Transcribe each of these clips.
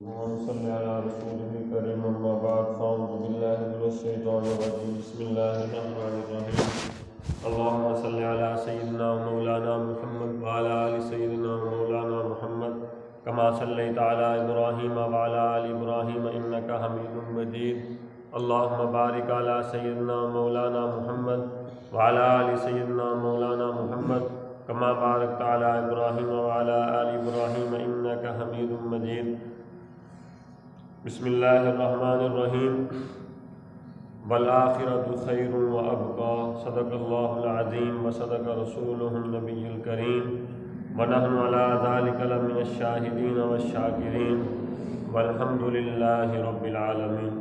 اللهم صل على رسوله الكريم أما بعد فأعوذ بالله من الشيطان الرجيم بسم الله الرحمن الرحيم اللهم صل على سيدنا مولانا محمد وعلى آل سيدنا مولانا محمد كما صليت على إبراهيم وعلى آل إبراهيم إنك حميد مجيد اللهم بارك على سيدنا مولانا محمد وعلى آل سيدنا مولانا محمد كما باركت على إبراهيم وعلى آل إبراهيم إنك حميد مجيد بسم الله الرحمن الرحيم والآخرة خير وأبقى صدق الله العظيم وصدق رسوله النبي الكريم ونحن على ذلك لمن الشاهدين والشاكرين والحمد لله رب العالمين۔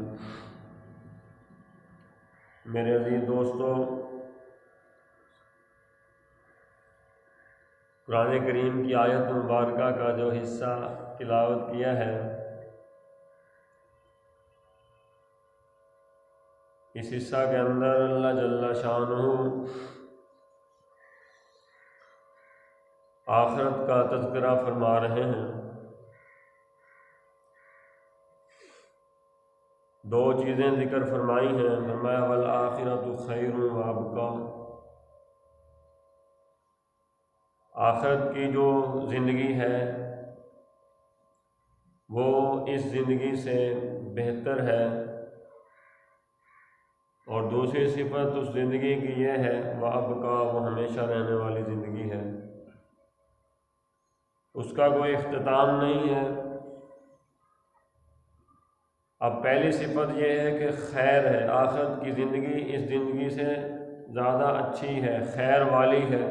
میرے عزیز دوستو، قرآن کریم کی آیت مبارکہ کا جو حصہ تلاوت کیا ہے، اس حصہ کے اندر اللہ جل شانہ آخرت کا تذکرہ فرما رہے ہیں۔ دو چیزیں ذکر فرمائی ہیں، فرمایا والآخرۃ خیر وابقیٰ، آخرت کی جو زندگی ہے وہ اس زندگی سے بہتر ہے، اور دوسری صفت اس زندگی کی یہ ہے وابقیٰ، وہ ہمیشہ رہنے والی زندگی ہے، اس کا کوئی اختتام نہیں ہے۔ اب پہلی صفت یہ ہے کہ خیر ہے، آخرت کی زندگی اس زندگی سے زیادہ اچھی ہے، خیر والی ہے۔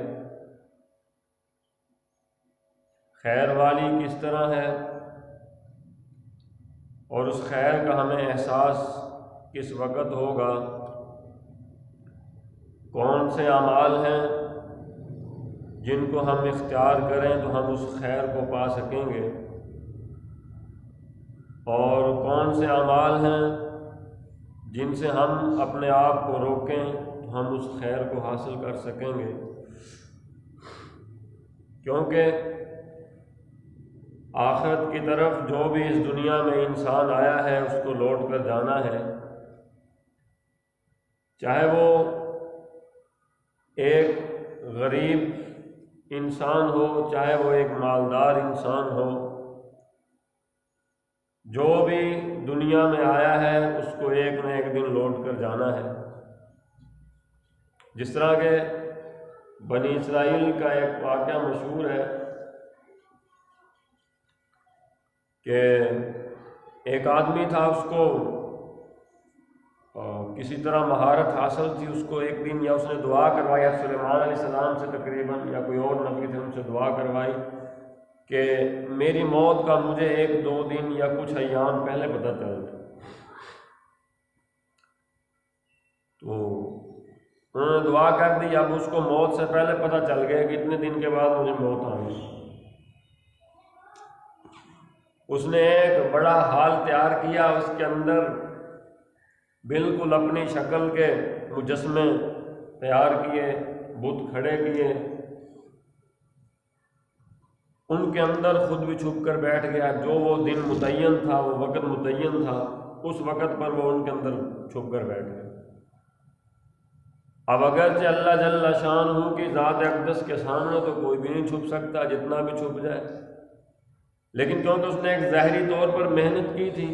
خیر والی کس طرح ہے اور اس خیر کا ہمیں احساس کس وقت ہوگا؟ کون سے اعمال ہیں جن کو ہم اختیار کریں تو ہم اس خیر کو پا سکیں گے، اور کون سے اعمال ہیں جن سے ہم اپنے آپ کو روکیں تو ہم اس خیر کو حاصل کر سکیں گے؟ کیونکہ آخرت کی طرف جو بھی اس دنیا میں انسان آیا ہے اس کو لوٹ کر جانا ہے، چاہے وہ ایک غریب انسان ہو، چاہے وہ ایک مالدار انسان ہو، جو بھی دنیا میں آیا ہے اس کو ایک نہ ایک دن لوٹ کر جانا ہے۔ جس طرح کہ بنی اسرائیل کا ایک واقعہ مشہور ہے کہ ایک آدمی تھا، اس کو کسی طرح مہارت حاصل تھی، اس کو ایک دن یا اس نے دعا کروائی سلیمان علیہ السلام سے تقریباً، یا کوئی اور نبی تھے ان سے دعا کروائی کہ میری موت کا مجھے 1-2 دن یا کچھ ایام پہلے پتہ چل جائے۔ تو انہوں نے دعا کر دی، اب اس کو موت سے پہلے پتہ چل گیا کہ اتنے دن کے بعد مجھے موت آئی۔ اس نے ایک بڑا ہال تیار کیا، اس کے اندر بالکل اپنی شکل کے مجسمے تیار کیے، بت کھڑے کیے، ان کے اندر خود بھی چھپ کر بیٹھ گیا۔ جو وہ دن متعین تھا، وہ وقت متعین تھا، اس وقت پر وہ ان کے اندر چھپ کر بیٹھ گیا۔ اب اگرچہ اللہ جل شانہ کی ذات اقدس کے سامنے تو کوئی بھی نہیں چھپ سکتا، جتنا بھی چھپ جائے، لیکن کیونکہ اس نے ایک ظاہری طور پر محنت کی تھی،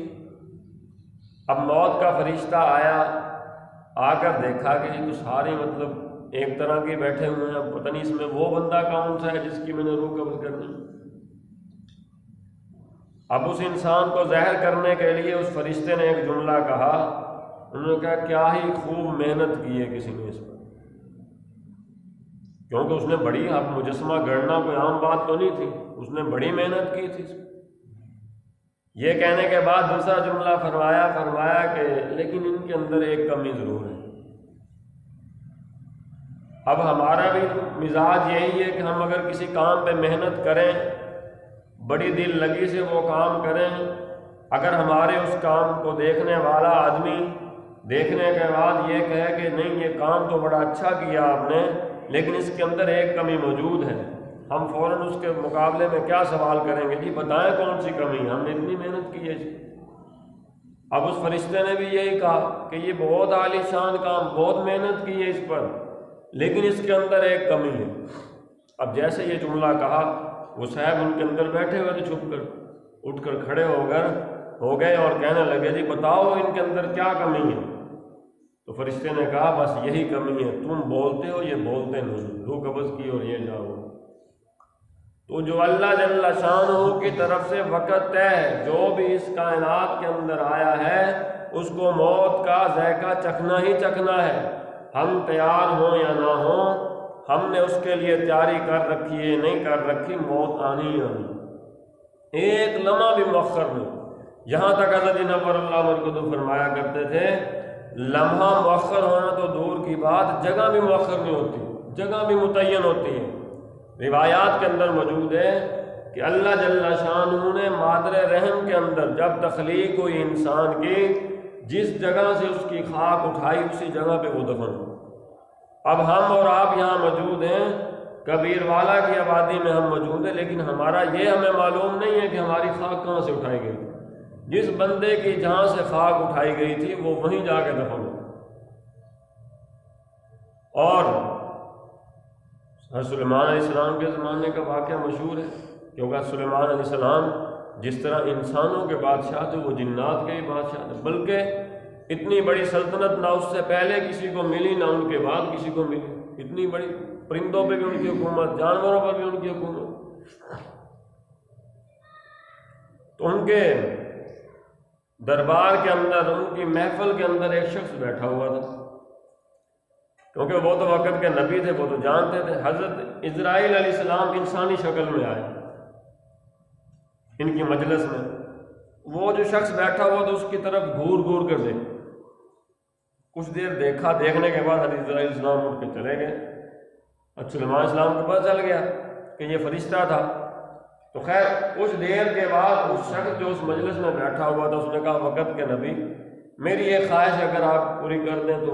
اب موت کا فرشتہ آیا، آ کر دیکھا کہ یہ تو سارے ایک طرح کے بیٹھے ہوئے ہیں، پتہ نہیں اس میں وہ بندہ کون سا ہے جس کی میں نے روح قبض کرنی۔ اب اس انسان کو ظاہر کرنے کے لیے اس فرشتے نے ایک جملہ کہا، انہوں نے کہا کیا ہی خوب محنت کی ہے کسی نے اس پر، کیونکہ اس نے بڑی، اب مجسمہ گڑنا کوئی عام بات تو نہیں تھی، اس نے بڑی محنت کی تھی۔ یہ کہنے کے بعد دوسرا جملہ فرمایا کہ لیکن ان کے اندر ایک کمی ضرور ہے۔ اب ہمارا بھی مزاج یہی ہے کہ ہم اگر کسی کام پہ محنت کریں، بڑی دل لگی سے وہ کام کریں، اگر ہمارے اس کام کو دیکھنے والا آدمی دیکھنے کے بعد یہ کہے کہ نہیں یہ کام تو بڑا اچھا کیا آپ نے، لیکن اس کے اندر ایک کمی موجود ہے، ہم فوراً اس کے مقابلے میں کیا سوال کریں گے؟ جی بتائیں کون سی کمی ہے، ہم نے اتنی محنت کی ہے جی۔ اب اس فرشتے نے بھی یہی کہا کہ یہ بہت عالی شان کام، بہت محنت کی ہے اس پر، لیکن اس کے اندر ایک کمی ہے۔ اب جیسے یہ جملہ کہا، وہ صاحب ان کے اندر بیٹھے ہوئے تھے، چھپ کر اٹھ کر کھڑے ہو گئے اور کہنے لگے جی بتاؤ ان کے اندر کیا کمی ہے؟ تو فرشتے نے کہا بس یہی کمی ہے، تم بولتے ہو یہ بولتے نہیں، روح قبض کی اور یہ جاؤ۔ تو جو اللہ جل شانہ کی طرف سے وقت طے ہے، جو بھی اس کائنات کے اندر آیا ہے اس کو موت کا ذائقہ چکھنا ہی چکھنا ہے، ہم تیار ہوں یا نہ ہوں، ہم نے اس کے لیے تیاری کر رکھی ہے نہیں کر رکھی، موت آنی ہی آنی، ایک لمحہ بھی مؤخر نہیں۔ یہاں تک حضرت نور اللہ مرکز فرمایا کرتے تھے لمحہ مؤخر ہونا تو دور کی بات، جگہ بھی مؤخر نہیں ہوتی، جگہ بھی متعین ہوتی ہے۔ روایات کے اندر موجود ہے کہ اللہ جل شانہ نے مادر رحم کے اندر جب تخلیق ہوئی انسان کی، جس جگہ سے اس کی خاک اٹھائی اسی جگہ پہ وہ دفن ہو۔ اب ہم اور آپ یہاں موجود ہیں، کبیر والا کی آبادی میں ہم موجود ہیں، لیکن ہمارا یہ ہمیں معلوم نہیں ہے کہ ہماری خاک کہاں سے اٹھائی گئی۔ جس بندے کی جہاں سے خاک اٹھائی گئی تھی وہ وہیں جا کے دفن ہو۔ اور سلیمان علیہ السلام کے زمانے کا واقعہ مشہور ہے، کیونکہ سلیمان علیہ السلام جس طرح انسانوں کے بادشاہ تھے وہ جنات کے ہی بادشاہ تھے، بلکہ اتنی بڑی سلطنت نہ اس سے پہلے کسی کو ملی نہ ان کے بعد کسی کو ملی، اتنی بڑی، پرندوں پہ بھی ان کی حکومت، جانوروں پر بھی ان کی حکومت۔ تو ان کے دربار کے اندر، ان کی محفل کے اندر ایک شخص بیٹھا ہوا تھا، کیونکہ وہ تو وقت کے نبی تھے، وہ تو جانتے تھے۔ حضرت اسرائیل علیہ السلام انسانی شکل میں آئے ان کی مجلس میں، وہ جو شخص بیٹھا ہوا تھا اس کی طرف گھور گھور کر دیکھا، کچھ دیر دیکھا، دیکھنے کے بعد حضرت اسرائیل علیہ السلام اٹھ کے چلے گئے۔ اب سلیمان علیہ السلام کو پتہ چل گیا کہ یہ فرشتہ تھا۔ تو خیر کچھ دیر کے بعد اس شخص جو اس مجلس میں بیٹھا ہوا تھا اس نے کہا وقت کے نبی میری یہ خواہش اگر آپ پوری کر دیں تو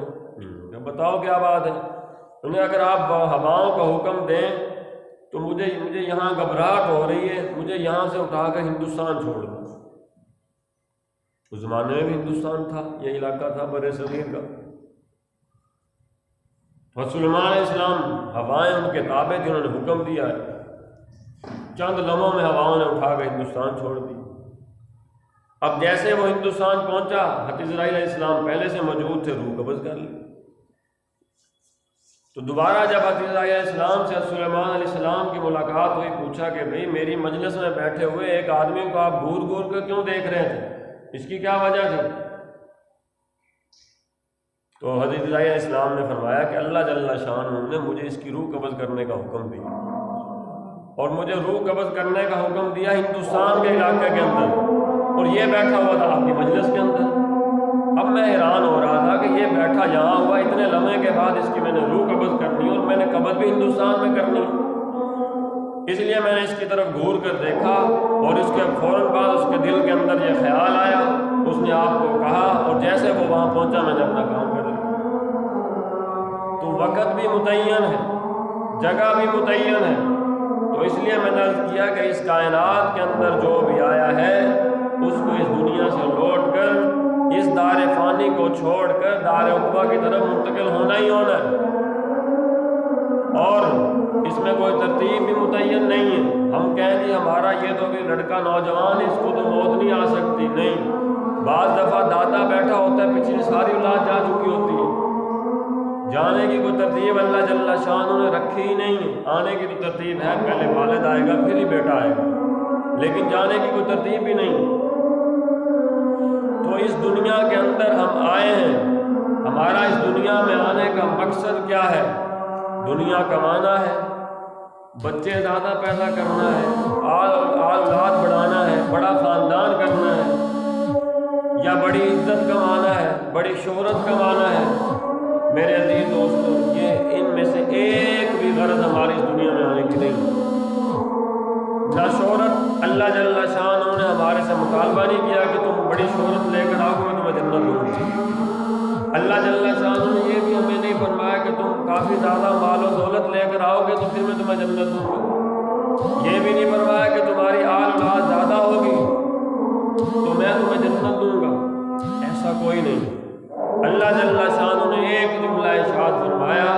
بتاؤ کیا بات ہے؟ انہیں اگر آپ ہواؤں کا حکم دیں تو مجھے یہاں گھبراہٹ ہو رہی ہے، مجھے یہاں سے اٹھا کر ہندوستان چھوڑ دیں۔ اس زمانے میں بھی ہندوستان تھا، یہ علاقہ تھا بر صغیر کا۔ تو سلیمان علیہ السلام ہوائیں ان کے تابع تھیں، انہوں نے حکم دیا ہے، چند لمحوں میں ہواؤں نے اٹھا کر ہندوستان چھوڑ دی۔ اب جیسے وہ ہندوستان پہنچا، حضرت اسرائیل علیہ السلام پہلے سے موجود تھے، روح قبض کر لی۔ تو دوبارہ جب حضرت اسرائیل علیہ السلام سے سلیمان علیہ السلام کی ملاقات ہوئی، پوچھا کہ بھئی میری مجلس میں بیٹھے ہوئے ایک آدمی کو آپ گھور گھور کر کیوں دیکھ رہے تھے، اس کی کیا وجہ تھی؟ تو حضرت اسرائیل علیہ السلام نے فرمایا کہ اللہ جل شانہ نے مجھے اس کی روح قبض کرنے کا حکم دیا، اور مجھے روح قبض کرنے کا حکم دیا ہندوستان کے علاقے کے اندر، اور یہ بیٹھا ہوا تھا آپ کی مجلس کے اندر۔ اب میں حیران ہو رہا تھا کہ یہ بیٹھا یہاں ہوا، اتنے لمحے کے بعد اس کی میں نے روح قبض کرنی اور میں نے قبض بھی ہندوستان میں کرنی، اس لیے میں نے اس کی طرف گھور کر دیکھا، اور اس کے فوراً بعد اس کے دل کے اندر یہ خیال آیا، اس نے آپ کو کہا، اور جیسے وہ وہاں پہنچا میں نے اپنا کام کر لیا۔ تو وقت بھی متعین ہے، جگہ بھی متعین ہے، تو اس لیے میں نے عرض کیا کہ اس کائنات کے اندر جو بھی آیا ہے اس کو اس دنیا سے لوٹ کر اس دار فانی کو چھوڑ کر دار عقبہ کی طرف منتقل ہونا ہی ہونا ہے، اور اس میں کوئی ترتیب بھی متعین نہیں ہے۔ ہم کہیں جی ہمارا یہ تو بھی لڑکا نوجوان اس کو تو موت نہیں آ سکتی، نہیں، بعض دفعہ دادا بیٹھا ہوتا ہے، پچھلی ساری اولاد جا چکی ہوتی ہے، جانے کی کوئی ترتیب اللہ جل شانہ نے رکھی ہی نہیں ہے۔ آنے کی تو ترتیب ہے، پہلے والد آئے گا پھر ہی بیٹا آئے گا، لیکن جانے کی کوئی ترتیب بھی نہیں۔ تو اس دنیا کے اندر ہم آئے ہیں، ہمارا اس دنیا میں آنے کا مقصد کیا ہے؟ دنیا کمانا ہے، بچے زیادہ پیدا کرنا ہے، اولاد بڑھانا ہے، بڑا خاندان کرنا ہے، یا بڑی عزت کمانا ہے، بڑی شہرت کمانا ہے؟ میرے عزیز دوستو، یہ ان میں سے ایک بھی غرض ہماری اس دنیا میں آنے کی نہیں۔ نہ شہرت، اللہ جل شانہ نے ہمارے سے مطالبہ نہیں کیا کہ تم بڑی شہرت لے کر آؤ میں تمہیں جنت دوں گا۔ اللہ جل شانہ نے یہ بھی ہمیں نہیں فرمایا کہ تم کافی زیادہ مال و دولت لے کر آؤ گے تو پھر میں تمہیں جنت دوں گا۔ یہ بھی نہیں فرمایا کہ تمہاری آل اولاد زیادہ ہوگی تو میں تمہیں جنت دوں گا، ایسا کوئی نہیں۔ اللہ جل شانہ نے ایک جملہ ارشاد فرمایا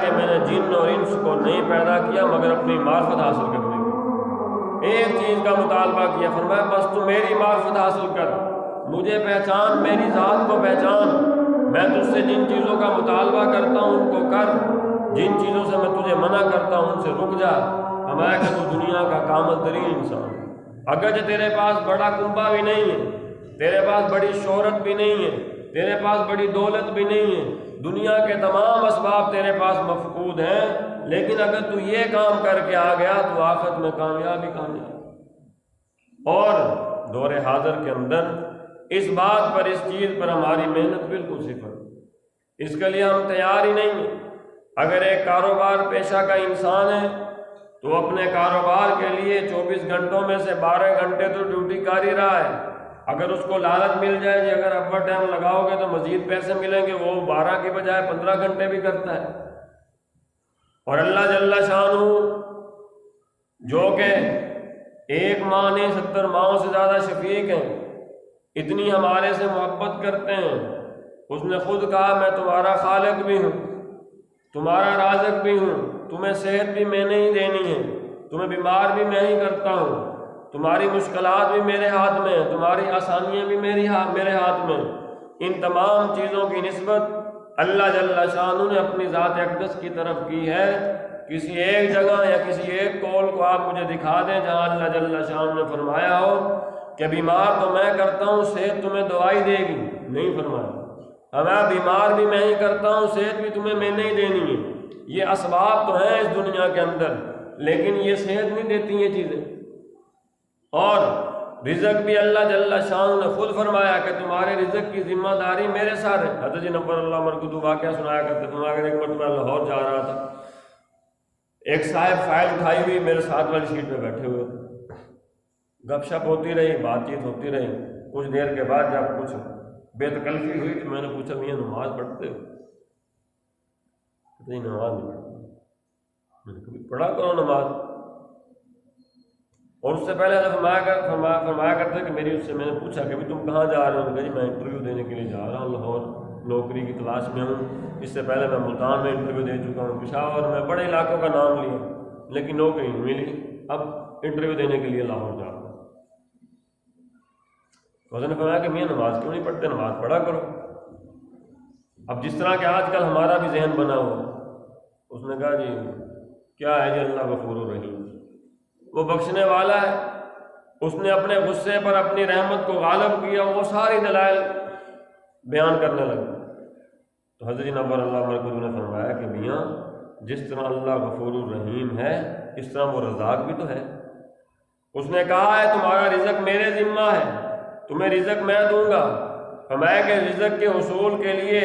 کہ میں نے جن اور انس کو نہیں پیدا کیا مگر اپنی معرفت حاصل کرنے کی، ایک چیز کا مطالبہ کیا، فرمایا بس تو میری معرفت حاصل کر، مجھے پہچان، میری ذات کو پہچان، میں تجھ سے جن چیزوں کا مطالبہ کرتا ہوں ان کو کر، جن چیزوں سے میں تجھے منع کرتا ہوں ان سے رک جا۔ ہمارا کہ تو دنیا کا کامل ترین انسان، اگرچہ تیرے پاس بڑا کنبہ بھی نہیں ہے، تیرے پاس بڑی شہرت بھی نہیں ہے، تیرے پاس بڑی دولت بھی نہیں ہے، دنیا کے تمام اسباب تیرے پاس مفقود ہیں، لیکن اگر تو یہ کام کر کے آ گیا تو آخرت میں کامیاب ہی کامیاب۔ اور دور حاضر کے اندر اس بات پر، اس چیز پر ہماری محنت بالکل صفر، اس کے لیے ہم تیار ہی نہیں ہیں۔ اگر ایک کاروبار پیشہ کا انسان ہے تو اپنے کاروبار کے لیے 24 گھنٹوں میں سے 12 گھنٹے تو ڈیوٹی کر ہی رہا ہے۔ اگر اس کو لالچ مل جائے جی اگر اوور ٹائم لگاؤ گے تو مزید پیسے ملیں گے، وہ 12 کی بجائے 15 گھنٹے بھی کرتا ہے۔ اور اللہ جل شانہ جو کہ ایک ماہ نہیں 70 ماہوں سے زیادہ شفیق ہیں، اتنی ہمارے سے محبت کرتے ہیں، اس نے خود کہا میں تمہارا خالق بھی ہوں، تمہارا رازق بھی ہوں، تمہیں صحت بھی میں نے ہی دینی ہے، تمہیں بیمار بھی میں ہی کرتا ہوں، تمہاری مشکلات بھی میرے ہاتھ میں ہیں، تمہاری آسانیاں بھی میرے ہاتھ میں۔ ان تمام چیزوں کی نسبت اللہ جل شانہ نے اپنی ذات اقدس کی طرف کی ہے۔ کسی ایک جگہ یا کسی ایک قول کو آپ مجھے دکھا دیں جہاں اللہ جل شانہ نے فرمایا ہو کہ بیمار تو میں کرتا ہوں، صحت تمہیں دوائی دے گی، نہیں فرمایا۔ ہمیں بیمار بھی میں ہی کرتا ہوں، صحت بھی تمہیں میں نہیں دینی ہے۔ یہ اسباب تو ہیں اس دنیا کے اندر، لیکن یہ صحت نہیں دیتی یہ چیزیں۔ اور رزق بھی اللہ جل شانہ نے خود فرمایا کہ تمہارے رزق کی ذمہ داری میرے ساتھ ہے۔ حضرت نبر اللہ مرکز واقعہ سنایا کرتے تھے، اگر ایک مرتبہ لاہور جا رہا تھا، ایک صاحب فائل اٹھائی ہوئی میرے ساتھ والی سیٹ پہ بیٹھے ہوئے تھے، گپ شپ ہوتی رہی، بات چیت ہوتی رہی، کچھ دیر کے بعد جب کچھ بے تکلفی ہوئی تو میں نے پوچھا میاں نماز پڑھتے ہو؟ نہیں نماز نہیں پڑھتا۔ میں نے کبھی پڑھا کرو نماز۔ اور اس سے پہلے فرمایا کرتے کہ میری اس سے میں نے پوچھا کہ تم کہاں جا رہے ہو؟ کہ جی میں انٹرویو دینے کے لیے جا رہا ہوں، لاہور نوکری کی تلاش میں ہوں، اس سے پہلے میں ملتان میں انٹرویو دے چکا ہوں، پشاور میں، بڑے علاقوں کا نام لیا لیکن نوکری نہیں ملی، اب انٹرویو دینے کے لیے لاہور جا رہا ہوں۔ اس نے فرمایا کہ میاں نماز کیوں نہیں پڑھتے؟ نماز پڑھا کرو۔ اب جس طرح کہ آج کل ہمارا بھی ذہن بنا ہوا، اس نے کہا جی کیا ہے جی اللہ غفور الرحیم، وہ بخشنے والا ہے، اس نے اپنے غصے پر اپنی رحمت کو غالب کیا، وہ ساری دلائل بیان کرنے لگا۔ تو حضرت نبر اللہ مرکز نے فرمایا کہ میاں جس طرح اللہ غفور الرحیم ہے اس طرح وہ رزاق بھی تو ہے۔ اس نے کہا ہے تمہارا رزق میرے ذمہ ہے، تمہیں رزق میں دوں گا۔ فرمایا کہ رزق کے حصول کے لیے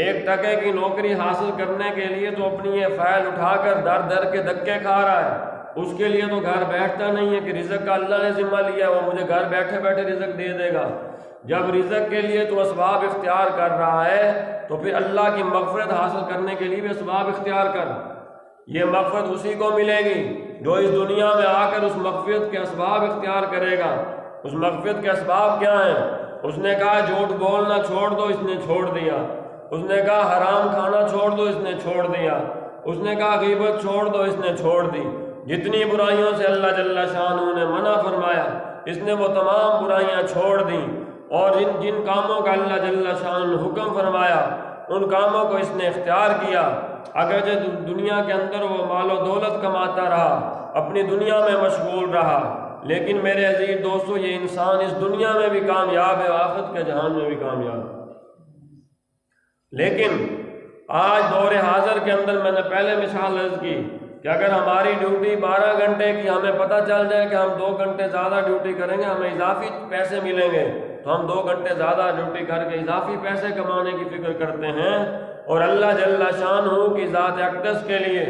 ایک ٹکے کی نوکری حاصل کرنے کے لیے تو اپنی یہ فائل اٹھا کر در در کے دھکے کھا رہا ہے، اس کے لیے تو گھر بیٹھتا نہیں ہے کہ رزق کا اللہ نے ذمہ لیا، وہ مجھے گھر بیٹھے بیٹھے رزق دے دے گا۔ جب رزق کے لیے تو اسباب اختیار کر رہا ہے تو پھر اللہ کی مغفرت حاصل کرنے کے لیے بھی اسباب اختیار کر۔ یہ مغفرت اسی کو ملے گی جو اس دنیا میں آ کر اس مغفرت کے اسباب اختیار کرے گا۔ اس مغفرت کے اسباب کیا ہیں؟ اس نے کہا جھوٹ بولنا چھوڑ دو، اس نے چھوڑ دیا۔ اس نے کہا حرام کھانا چھوڑ دو، اس نے چھوڑ دیا۔ اس نے کہا غیبت چھوڑ دو، اس نے چھوڑ دی۔ جتنی برائیوں سے اللہ جل شانہ نے منع فرمایا اس نے وہ تمام برائیاں چھوڑ دیں، اور جن کاموں کا اللہ جل شانہ نے حکم فرمایا ان کاموں کو اس نے اختیار کیا۔ اگرچہ دنیا کے اندر وہ مال و دولت کماتا رہا، اپنی دنیا میں مشغول رہا، لیکن میرے عزیز دوستو یہ انسان اس دنیا میں بھی کامیاب ہے، آخرت کے جہان میں بھی کامیاب ہے۔ لیکن آج دور حاضر کے اندر میں نے پہلے مثال عرض کی کہ اگر ہماری ڈیوٹی 12 گھنٹے کی ہمیں پتہ چل جائے کہ ہم 2 گھنٹے زیادہ ڈیوٹی کریں گے ہمیں اضافی پیسے ملیں گے، تو ہم 2 گھنٹے زیادہ ڈیوٹی کر کے اضافی پیسے کمانے کی فکر کرتے ہیں، اور اللہ جل شانہ کی ذات اقدس کے لیے،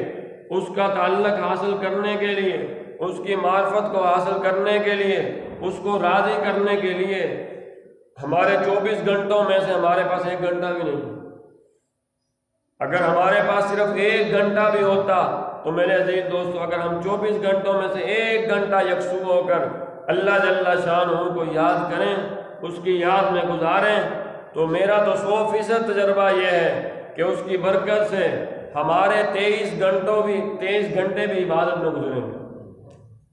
اس کا تعلق حاصل کرنے کے لیے، اس کی معرفت کو حاصل کرنے کے لیے، اس کو راضی کرنے کے لیے ہمارے 24 گھنٹوں میں سے ہمارے پاس 1 گھنٹہ بھی نہیں۔ اگر ہمارے پاس صرف 1 گھنٹہ بھی ہوتا تو میرے عزیز دوستو اگر ہم 24 گھنٹوں میں سے 1 گھنٹہ یکسو ہو کر اللہ جل شانہ کو یاد کریں، اس کی یاد میں گزاریں، تو میرا تو 100% تجربہ یہ ہے کہ اس کی برکت سے ہمارے 23 گھنٹے بھی عبادت میں گزریں گے،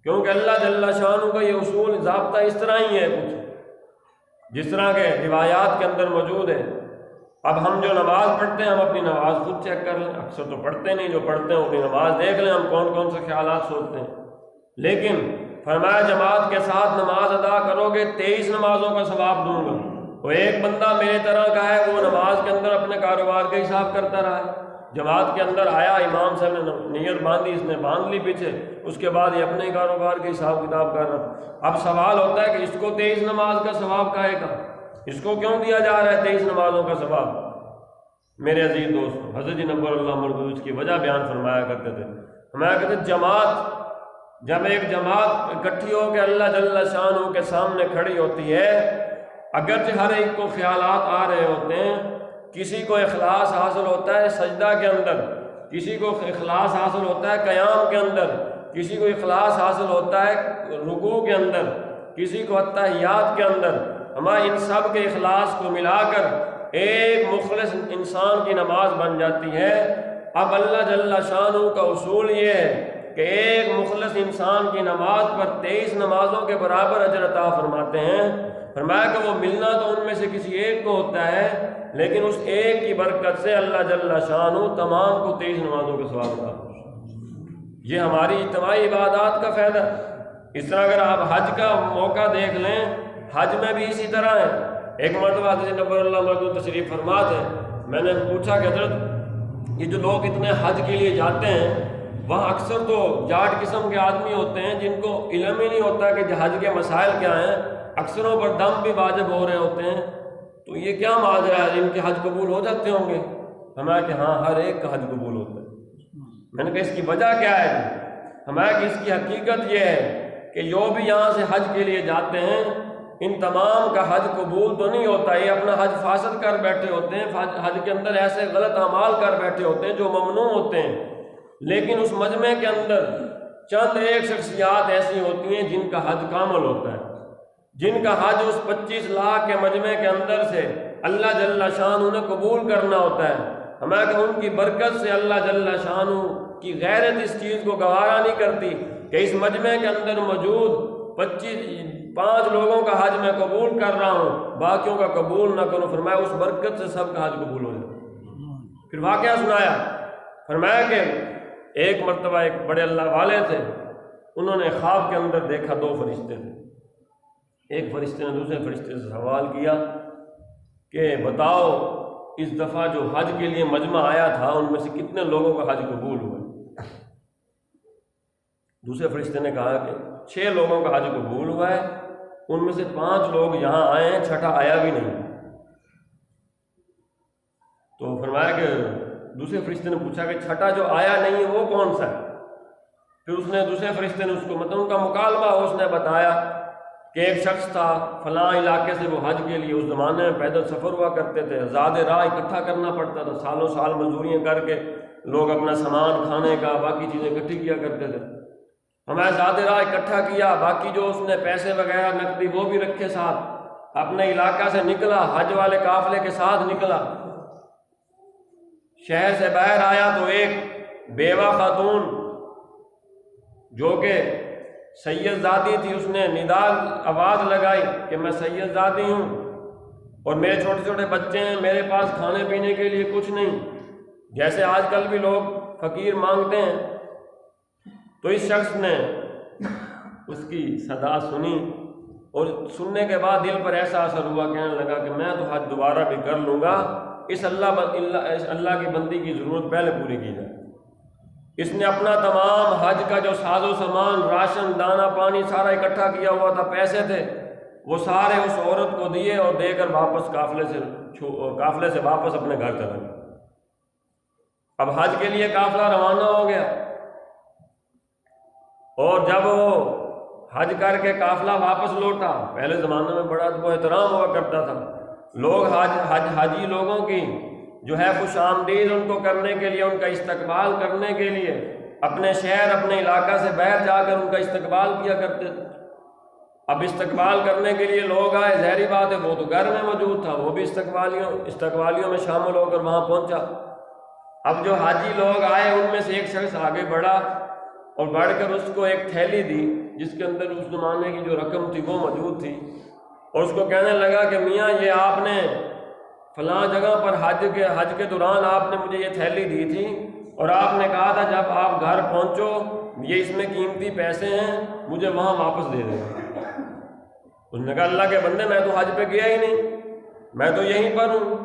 کیونکہ اللہ جل شانہ کا یہ اصول ضابطہ اس طرح ہی ہے، کچھ جس طرح کے روایات کے اندر موجود ہے۔ اب ہم جو نماز پڑھتے ہیں ہم اپنی نماز خود چیک کر لیں، اکثر تو پڑھتے نہیں، جو پڑھتے ہیں اپنی نماز دیکھ لیں ہم کون کون سے خیالات سوچتے ہیں۔ لیکن فرمایا جماعت کے ساتھ نماز ادا کرو گے 23 نمازوں کا ثواب دوں گا۔ وہ ایک بندہ میرے طرح کا ہے، وہ نماز کے اندر اپنے کاروبار کا حساب کرتا رہا ہے، جماعت کے اندر آیا، امام صاحب نے نیت باندھی، اس نے باندھ لی پیچھے، اس کے بعد یہ اپنے کاروبار کے حساب کتاب کر رہا تھا۔ اب سوال ہوتا ہے کہ اس کو 23 نماز کا ثواب کہے گا، اس کو کیوں دیا جا رہا ہے 23 نمازوں کا ثواب؟ میرے عزیز دوستو، حضرت جی نبر اللہ مردود اس کی وجہ بیان فرمایا کرتے تھے، فرمایا کرتے جماعت، جب ایک جماعت اکٹھی ہو کے اللہ جل شانہ کے سامنے کھڑی ہوتی ہے، اگرچہ ہر ایک کو خیالات آ رہے ہوتے ہیں، کسی کو اخلاص حاصل ہوتا ہے سجدہ کے اندر، کسی کو اخلاص حاصل ہوتا ہے قیام کے اندر، کسی کو اخلاص حاصل ہوتا ہے رکوع کے اندر، کسی کو اتحیات کے اندر، ہمارے ان سب کے اخلاص کو ملا کر ایک مخلص انسان کی نماز بن جاتی ہے۔ اب اللہ جل شانہ کا اصول یہ ہے کہ ایک مخلص انسان کی نماز پر 23 نمازوں کے برابر اجر عطا فرماتے ہیں۔ فرمایا کہ وہ ملنا تو ان میں سے کسی ایک کو ہوتا ہے، لیکن اس ایک کی برکت سے اللہ جل شانہ تمام کو 23 نمازوں کے ثواب عطا فرماتے ہیں۔ یہ ہماری اجتماعی عبادات کا فائدہ۔ اس طرح اگر آپ حج کا موقع دیکھ لیں، حج میں بھی اسی طرح ہے۔ ایک مرتبہ حضرت نبر اللہ مردود تشریف فرما تھے، میں نے پوچھا کہ حضرت یہ جو لوگ اتنے حج کے لیے جاتے ہیں، وہاں اکثر تو جاٹ قسم کے آدمی ہوتے ہیں جن کو علم ہی نہیں ہوتا کہ حج کے مسائل کیا ہیں، اکثروں پر دم بھی واجب ہو رہے ہوتے ہیں، تو یہ کیا ماجرا ہے، ان کے حج قبول ہو جاتے ہوں گے؟ ہمارا کہ ہاں ہر ایک کا حج قبول ہوتا ہے۔ میں نے کہا اس کی وجہ کیا ہے؟ ہمارا کہ اس کی حقیقت یہ ہے کہ جو بھی یہاں سے حج کے لیے جاتے ہیں ان تمام کا حج قبول تو نہیں ہوتا، یہ اپنا حج فاسد کر بیٹھے ہوتے ہیں، حج کے اندر ایسے غلط اعمال کر بیٹھے ہوتے ہیں جو ممنوع ہوتے ہیں، لیکن اس مجمع کے اندر چند ایک شخصیات ایسی ہوتی ہیں جن کا حج کامل ہوتا ہے، جن کا حج اس 25 لاکھ کے مجمع کے اندر سے اللہ جل شانہ نے قبول کرنا ہوتا ہے۔ ہمیں کہ ان کی برکت سے اللہ جل شانہ کی غیرت اس چیز کو گوارا نہیں کرتی کہ اس مجمع کے اندر موجود 5 لوگوں کا حج میں قبول کر رہا ہوں، باقیوں کا قبول نہ کروں۔ فرمایا اس برکت سے سب کا حج قبول ہو جائے۔ پھر واقعہ سنایا، فرمایا کہ ایک مرتبہ ایک بڑے اللہ والے تھے، انہوں نے خواب کے اندر دیکھا 2 فرشتے تھے۔ ایک فرشتے نے دوسرے فرشتے سے سوال کیا کہ بتاؤ اس دفعہ جو حج کے لیے مجمع آیا تھا ان میں سے کتنے لوگوں کا حج قبول ہوا؟ دوسرے فرشتے نے کہا کہ 6 لوگوں کا حج قبول ہوا ہے، ان میں سے 5 لوگ یہاں آئے ہیں، چھٹا آیا بھی نہیں۔ تو فرمایا کہ دوسرے فرشتے نے پوچھا کہ چھٹا جو آیا نہیں ہے وہ کون سا ہے؟ پھر اس نے دوسرے فرشتے نے اس کو مطلب ان کا مکالمہ اس نے بتایا کہ ایک شخص تھا فلاں علاقے سے، وہ حج کے لیے اس زمانے میں پیدل سفر ہوا کرتے تھے، زاد راہ اکٹھا کرنا پڑتا تھا، سالوں سال مزدوریاں کر کے لوگ اپنا سامان کھانے کا باقی چیزیں اکٹھی کیا کرتے تھے۔ ہمیں زاد راہ اکٹھا کیا، باقی جو اس نے پیسے وغیرہ نقدی وہ بھی رکھے ساتھ، اپنے علاقہ سے نکلا، حج والے قافلے کے ساتھ نکلا، شہر سے باہر آیا تو ایک بیوہ خاتون جو کہ سید زادی تھی، اس نے ندا آواز لگائی کہ میں سید زادی ہوں اور میرے چھوٹے چھوٹے بچے ہیں، میرے پاس کھانے پینے کے لیے کچھ نہیں، جیسے آج کل بھی لوگ فقیر مانگتے ہیں۔ تو اس شخص نے اس کی صدا سنی اور سننے کے بعد دل پر ایسا اثر ہوا، کہنے لگا کہ میں تو حج دوبارہ بھی کر لوں گا، اس اللہ کی بندی کی ضرورت پہلے پوری کی جائے۔ اس نے اپنا تمام حج کا جو ساز و سامان، راشن، دانہ پانی سارا اکٹھا کیا ہوا تھا، پیسے تھے، وہ سارے اس عورت کو دیے اور دے کر واپس قافلے سے واپس اپنے گھر چلا گیا۔ اب حج کے لیے قافلہ روانہ ہو گیا اور جب وہ حج کر کے قافلہ واپس لوٹا، پہلے زمانے میں بڑا ادب و احترام ہوا کرتا تھا، لوگ حاجی لوگوں کی جو ہے خوش آمدید ان کو کرنے کے لیے، ان کا استقبال کرنے کے لیے اپنے شہر اپنے علاقہ سے باہر جا کر ان کا استقبال کیا کرتے تھے۔ اب استقبال کرنے کے لیے لوگ آئے، ظاہری بات ہے وہ تو گھر میں موجود تھا، وہ بھی استقبالیوں میں شامل ہو کر وہاں پہنچا۔ اب جو حاجی لوگ آئے ان میں سے ایک شخص آگے بڑھا اور بڑھ کر اس کو ایک تھیلی دی جس کے اندر اس زمانے کی جو رقم تھی وہ موجود تھی، اور اس کو کہنے لگا کہ میاں یہ آپ نے فلاں جگہ پر حج کے دوران آپ نے مجھے یہ تھیلی دی تھی اور آپ نے کہا تھا جب آپ گھر پہنچو یہ اس میں قیمتی پیسے ہیں مجھے وہاں واپس دے دیں۔ اس نے کہا اللہ کے بندے میں تو حج پہ گیا ہی نہیں، میں تو یہیں پر ہوں۔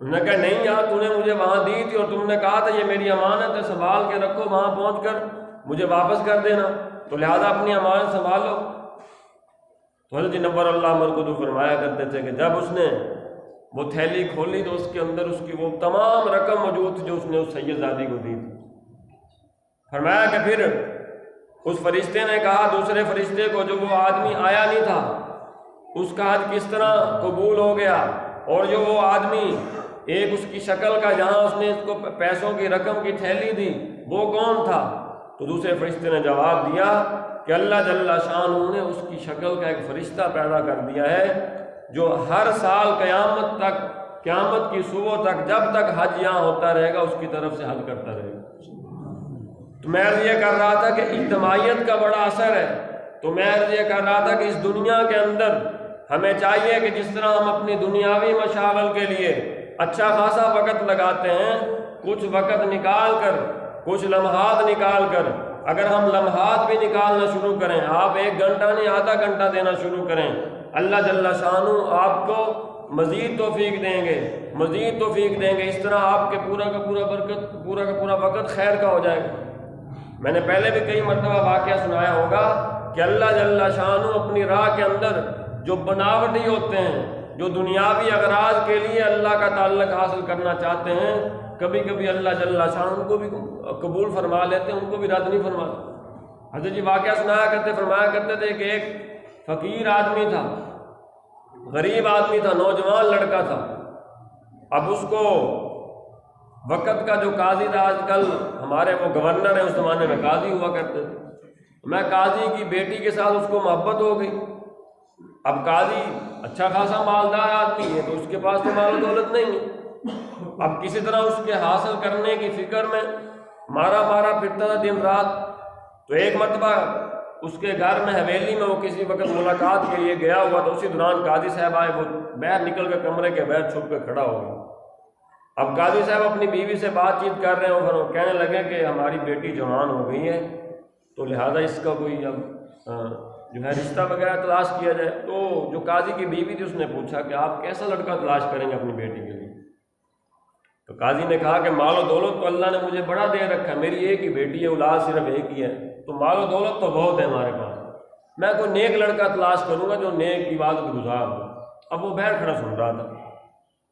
انہوں نے کہا نہیں یار تو نے مجھے وہاں دی تھی اور تم نے کہا تھا یہ میری امانت ہے سنبھال کے رکھو، وہاں پہنچ کر مجھے واپس کر دینا، تو لہذا اپنی امانت سنبھالو۔ تو حضرت نبر اللہ مرکزو فرمایا کرتے تھے کہ جب اس نے وہ تھیلی کھولی تو اس کے اندر اس کی وہ تمام رقم موجود تھی جو اس نے اس سید زادی کو دی تھی۔ فرمایا کہ پھر اس فرشتے نے کہا دوسرے فرشتے کو جو وہ آدمی آیا نہیں تھا اس کا حج کس طرح قبول ہو گیا، اور جو وہ آدمی ایک اس کی شکل کا جہاں اس نے اس کو پیسوں کی رقم کی تھیلی دی وہ کون تھا؟ تو دوسرے فرشتے نے جواب دیا کہ اللہ جل شانہ نے اس کی شکل کا ایک فرشتہ پیدا کر دیا ہے جو ہر سال قیامت تک، قیامت کی صبح تک جب تک حج یہاں ہوتا رہے گا اس کی طرف سے حج کرتا رہے گا۔ تو میں عرض یہ کر رہا تھا کہ اجتماعیت کا بڑا اثر ہے، تو میں عرض یہ کر رہا تھا کہ اس دنیا کے اندر ہمیں چاہیے کہ جس طرح ہم اپنی دنیاوی مشاغل کے لیے اچھا خاصا وقت لگاتے ہیں، کچھ وقت نکال کر، کچھ لمحات نکال کر اگر ہم لمحات بھی نکالنا شروع کریں، آپ 1 گھنٹہ نہیں آدھا گھنٹہ دینا شروع کریں، اللہ جل شانہ آپ کو مزید توفیق دیں گے، مزید توفیق دیں گے۔ اس طرح آپ کے پورا کا پورا وقت خیر کا ہو جائے گا۔ میں نے پہلے بھی کئی مرتبہ واقعہ سنایا ہوگا کہ اللہ جل شانہ اپنی راہ کے اندر جو بناوٹی ہوتے ہیں، جو دنیاوی اغراض کے لیے اللہ کا تعلق حاصل کرنا چاہتے ہیں، کبھی کبھی اللہ جل شانہ ان کو بھی قبول فرما لیتے ہیں، ان کو بھی رد نہیں فرماتے۔ حضرت جی واقعہ فرمایا کرتے تھے کہ ایک فقیر آدمی تھا، غریب آدمی تھا، نوجوان لڑکا تھا۔ اب اس کو وقت کا جو قاضی تھا، آج کل ہمارے وہ گورنر ہیں، اس زمانے میں قاضی ہوا کرتے تھے، میں قاضی کی بیٹی کے ساتھ اس کو محبت ہو گئی۔ اب قاضی اچھا خاصا مالدار آدمی ہے تو اس کے پاس تو مال و دولت نہیں ہے، اب کسی طرح اس کے حاصل کرنے کی فکر میں مارا پھرتا تھا دن رات۔ تو ایک مرتبہ اس کے گھر میں حویلی میں وہ کسی وقت ملاقات کے لیے گیا ہوا، تو اسی دوران قاضی صاحب آئے، وہ باہر نکل کے کمرے کے باہر چھپ کے کھڑا ہو گیا۔ اب قاضی صاحب اپنی بیوی سے بات چیت کر رہے ہیں، اور کہنے لگے کہ ہماری بیٹی جوان ہو گئی ہے تو لہذا اس کا کوئی اب جو ہے رشتہ وغیرہ تلاش کیا جائے۔ تو جو قاضی کی بیوی تھی اس نے پوچھا کہ آپ کیسا لڑکا تلاش کریں گے اپنی بیٹی کے لیے؟ تو قاضی نے کہا کہ مال و دولت تو اللہ نے مجھے بڑا دے رکھا ہے، میری ایک ہی بیٹی ہے، اولاد صرف ایک ہی ہے، تو مال و دولت تو بہت ہے ہمارے پاس، میں کوئی نیک لڑکا تلاش کروں گا جو نیک عبادت گزار ہو۔ اب وہ باہر کھڑا سن رہا تھا،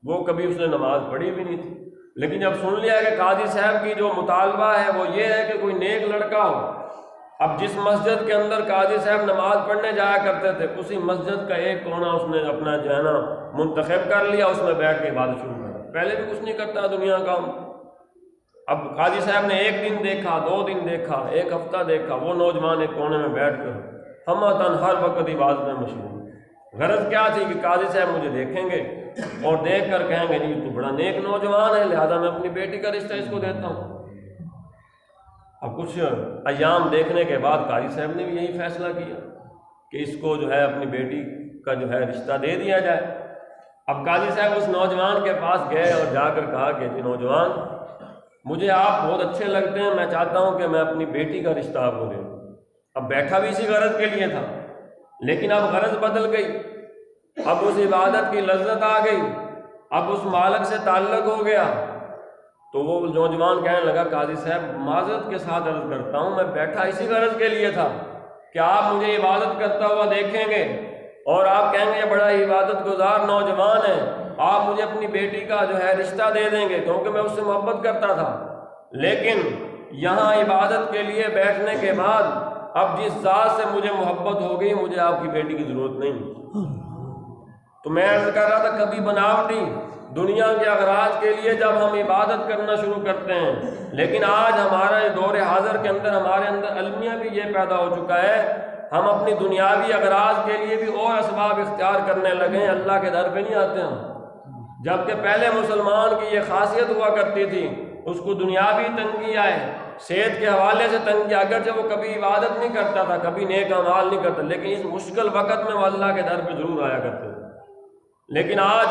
وہ کبھی اس نے نماز پڑھی بھی نہیں تھی، لیکن جب سن لیا کہ قاضی صاحب کی جو مطالبہ ہے وہ یہ ہے کہ کوئی نیک لڑکا ہو، اب جس مسجد کے اندر قاضی صاحب نماز پڑھنے جایا کرتے تھے اسی مسجد کا ایک کونا اس نے اپنا جو ہے نا منتخب کر لیا، اس میں بیٹھ کے عبادت شروع کر، پہلے بھی کچھ نہیں کرتا دنیا کا۔ اب قاضی صاحب نے 1 دن دیکھا، 2 دن دیکھا، 1 ہفتہ دیکھا، وہ نوجوان ایک کونے میں بیٹھ کر ہمتاً ہر وقت عبادت میں مشغول۔ غرض کیا تھی کہ قاضی صاحب مجھے دیکھیں گے اور دیکھ کر کہیں گے جی تو بڑا نیک نوجوان ہے، لہذا میں اپنی بیٹی کا رشتہ اس کو دیتا ہوں۔ اب کچھ ایام دیکھنے کے بعد قاضی صاحب نے بھی یہی فیصلہ کیا کہ اس کو جو ہے اپنی بیٹی کا جو ہے رشتہ دے دیا جائے۔ اب قاضی صاحب اس نوجوان کے پاس گئے اور جا کر کہا کہ جی نوجوان مجھے آپ بہت اچھے لگتے ہیں، میں چاہتا ہوں کہ میں اپنی بیٹی کا رشتہ آپ کو دے دوں۔ اب بیٹھا بھی اسی غرض کے لیے تھا، لیکن اب غرض بدل گئی، اب اس عبادت کی لذت آ گئی، اب اس مالک سے تعلق ہو گیا۔ تو وہ نوجوان کہنے لگا قاضی صاحب معذرت کے ساتھ عرض کرتا ہوں، میں بیٹھا اسی غرض کے لیے تھا کہ آپ مجھے عبادت کرتا ہوا دیکھیں گے اور آپ کہیں گے بڑا عبادت گزار نوجوان ہے، آپ مجھے اپنی بیٹی کا جو ہے رشتہ دے دیں گے، کیونکہ میں اس سے محبت کرتا تھا۔ لیکن یہاں عبادت کے لیے بیٹھنے کے بعد اب جس ذات سے مجھے محبت ہو گئی، مجھے آپ کی بیٹی کی ضرورت نہیں۔ تو میں عرض کر رہا تھا کبھی بناوٹی دنیا کے اغراض کے لیے جب ہم عبادت کرنا شروع کرتے ہیں، لیکن آج ہمارا دور حاضر کے اندر ہمارے اندر المیہ بھی یہ پیدا ہو چکا ہے، ہم اپنی دنیاوی اغراض کے لیے بھی اور اسباب اختیار کرنے لگے ہیں، اللہ کے در پہ نہیں آتے ہم۔ جبکہ پہلے مسلمان کی یہ خاصیت ہوا کرتی تھی، اس کو دنیاوی تنگی آئے، صحت کے حوالے سے تنگی، اگرچہ وہ کبھی عبادت نہیں کرتا تھا، کبھی نیک اعمال نہیں کرتا، لیکن اس مشکل وقت میں وہ اللہ کے در پہ ضرور آیا کرتے تھے۔ لیکن آج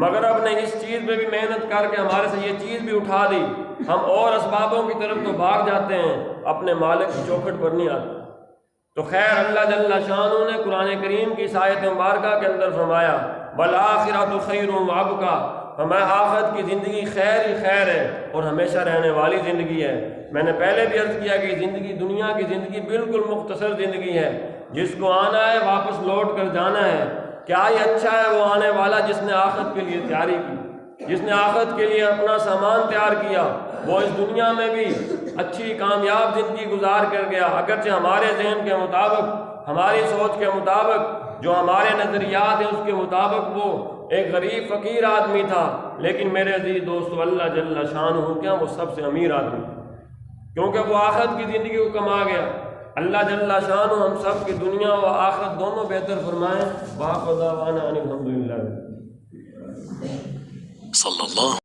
مغرب نے اس چیز پہ بھی محنت کر کے ہمارے سے یہ چیز بھی اٹھا دی، ہم اور اسبابوں کی طرف تو بھاگ جاتے ہیں، اپنے مالک کی چوکھٹ پر نہیں آتے۔ تو خیر اللہ جل شانہ نے قرآن کریم کی اس آیت مبارکہ کے اندر فرمایا وَالْآخِرَةُ خَيْرٌ وَأَبْقَىٰ، ہمیں آخرت کی زندگی خیر ہی خیر ہے اور ہمیشہ رہنے والی زندگی ہے۔ میں نے پہلے بھی عرض کیا کہ زندگی دنیا کی زندگی بالکل مختصر زندگی ہے، جس کو آنا ہے واپس لوٹ کر جانا ہے۔ کیا ہی اچھا ہے وہ آنے والا جس نے آخرت کے لیے تیاری کی، جس نے آخرت کے لیے اپنا سامان تیار کیا، وہ اس دنیا میں بھی اچھی کامیاب زندگی گزار کر گیا، اگرچہ ہمارے ذہن کے مطابق، ہماری سوچ کے مطابق، جو ہمارے نظریات ہیں اس کے مطابق وہ ایک غریب فقیر آدمی تھا، لیکن میرے عزیز دوستو اللہ جل شانہ کیا وہ سب سے امیر آدمی تھا، کیونکہ وہ آخرت کی زندگی کو کما گیا۔ اللہ جل شانہ ہم سب کی دنیا و آخرت دونوں بہتر فرمائیں۔ وآخر دعوانا ان الحمدللہ۔ صلی اللہ